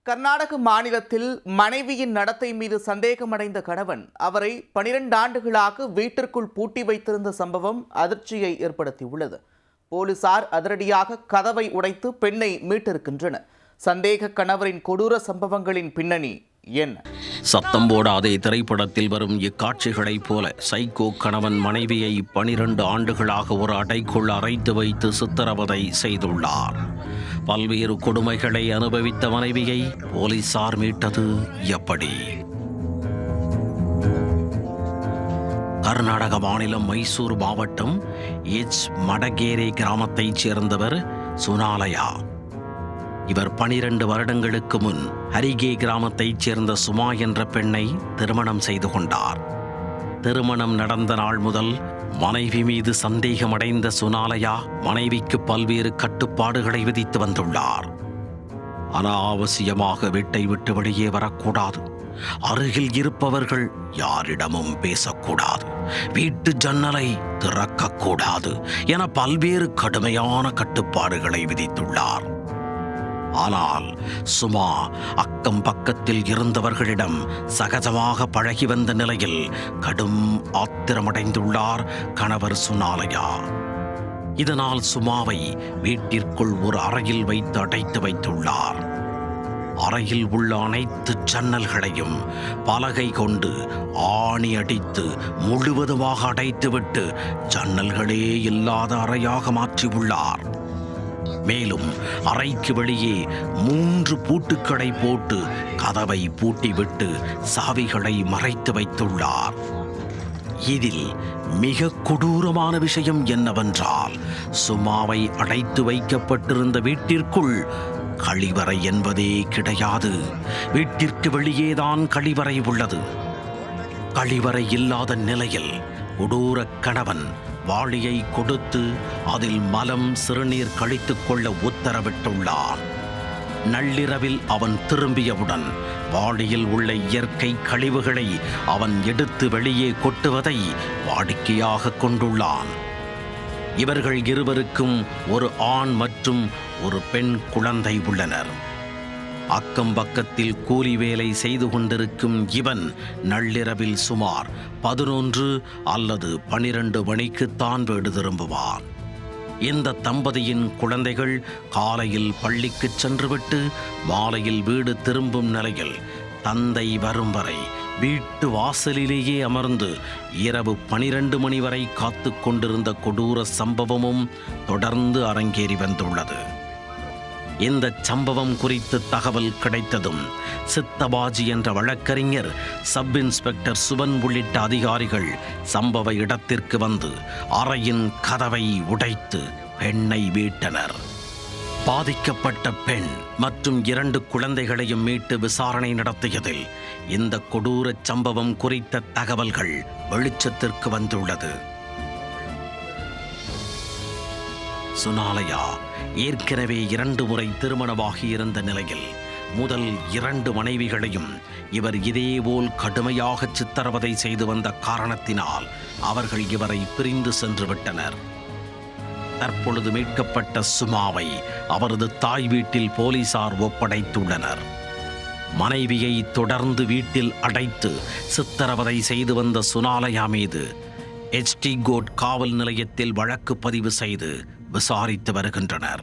கர்நாடக மாநிலத்தில் மனைவியின் நடத்தை மீது சந்தேகமடைந்த கணவன் அவரை 12 ஆண்டுகளாக வீட்டிற்குள் பூட்டி வைத்திருந்த சம்பவம் அதிர்ச்சியை ஏற்படுத்தியுள்ளது. போலீசார் அதிரடியாக கதவை உடைத்து பெண்ணை மீட்டிருக்கின்றனர். சந்தேக கணவரின் கொடூர சம்பவங்களின் பின்னணி என்ன? சத்தம் போடாதே திரைப்படத்தில் வரும் இக்காட்சிகளைப் போல சைக்கோ கணவன் மனைவியை 12 ஆண்டுகளாக ஒரு அறைக்குள் அடைத்து வைத்து சித்திரவதை செய்துள்ளார். பல்வேறு கொடுமைகளை அனுபவித்த மனைவியை போலீசார் மீட்டது எப்படி? கர்நாடக மாநிலம் மைசூர் மாவட்டம் மடகேரே கிராமத்தைச் சேர்ந்தவர் சுனாலயா. இவர் 12 வருடங்களுக்கு முன் ஹரிகே கிராமத்தைச் சேர்ந்த சுமா என்ற பெண்ணை திருமணம் செய்து கொண்டார். திருமணம் நடந்த நாள் முதல் மனைவி மீது சந்தேகமடைந்த சுனாலயா மனைவிக்கு பல்வேறு கட்டுப்பாடுகளை விதித்து வந்துள்ளார். அனாவசியமாக வீட்டை விட்டு வெளியே வரக்கூடாது, அருகில் இருப்பவர்கள் யாரிடமும் பேசக்கூடாது, வீட்டு ஜன்னலை திறக்கக்கூடாது என பல்வேறு கடுமையான கட்டுப்பாடுகளை விதித்துள்ளார். ஆனால் சுமா அக்கம் பக்கத்தில் இருந்தவர்களிடம் சகஜமாக பழகி வந்த நிலையில் கடும் ஆத்திரமடைந்துள்ளார் கணவர் சுனாலயா. இதனால் சுமாவை வீட்டிற்குள் ஒரு அறையில் வைத்து அடைத்து வைத்துள்ளார். அறையில் உள்ள அனைத்து ஜன்னல்களையும் பலகை கொண்டு ஆணி அடித்து முழுவதுமாக அடைத்துவிட்டு ஜன்னல்களே இல்லாத அறையாக மாற்றியுள்ளார். மேலும் அறைக்கு வெளியே 3 பூட்டுக்களை போட்டு கதவை பூட்டிவிட்டு சாவிகளை மறைத்து வைத்துள்ளார். இதில் மிக கொடூரமான விஷயம் என்னவென்றால், சுமாவை அடைத்து வைக்கப்பட்டிருந்த வீட்டிற்குள் கழிவறை என்பதே கிடையாது. வீட்டிற்கு வெளியேதான் கழிவறை உள்ளது. கழிவறை இல்லாத நிலையில் கொடூர கணவன் வாளியை கொடுத்து அதில் மலம் சிறுநீர் கழித்துக் கொள்ள உத்தரவிட்டுள்ளான். நள்ளிரவில் அவன் திரும்பியவுடன் வாளியில் உள்ள இயற்கை கழிவுகளை அவன் எடுத்து வெளியே கொட்டுவதை வாடிக்கையாக கொண்டுள்ளான். இவர்கள் இருவருக்கும் ஒரு ஆண் மற்றும் ஒரு பெண் குழந்தை உள்ளனர். அக்கம் பக்கத்தில் கூலி வேலை செய்து கொண்டிருக்கும் இவன் நள்ளிரவில் சுமார் 11 அல்லது 12 மணிக்குத்தான் வீடு திரும்புவான். இந்த தம்பதியின் குழந்தைகள் காலையில் பள்ளிக்கு சென்றுவிட்டு மாலையில் வீடு திரும்பும் நிலையில் தந்தை வரும் வரை வீட்டு வாசலிலேயே அமர்ந்து இரவு 12 மணி வரை காத்து கொண்டிருந்த கொடூர சம்பவமும் தொடர்ந்து அரங்கேறி வந்துள்ளது. இந்த சம்பவம் குறித்து தகவல் கிடைத்ததும் சித்தபாஜி என்ற வழக்கறிஞர், சப் இன்ஸ்பெக்டர் சுபன் உள்ளிட்ட அதிகாரிகள் சம்பவ இடத்திற்கு வந்து அறையின் கதவை உடைத்து பெண்ணை மீட்டனர். பாதிக்கப்பட்ட பெண் மற்றும் 2 குழந்தைகளையும் மீட்டு விசாரணை நடத்தியதில் இந்த கொடூர சம்பவம் குறித்த தகவல்கள் வெளிச்சத்திற்கு வந்துள்ளது. சுனாலயா ஏற்கனவே 2 முறை திருமணமாகி இருந்த நிலையில் முதல் 2 மனைவிகளையும் இவர் இதேபோல் கடுமையாக சித்திரவதை செய்து வந்த காரணத்தினால் அவர்கள் இவரை பிரிந்து சென்று விட்டனர். தற்பொழுது மீட்கப்பட்ட சுமாவை அவரது தாய் வீட்டில் போலீசார் ஒப்படைத்துள்ளனர். மனைவியை தொடர்ந்து வீட்டில் அடைத்து சித்திரவதை செய்து வந்த சுனாலயா மீது கோட் காவல் நிலையத்தில் வழக்கு பதிவு செய்து விசாரித்து வருகின்றனர்.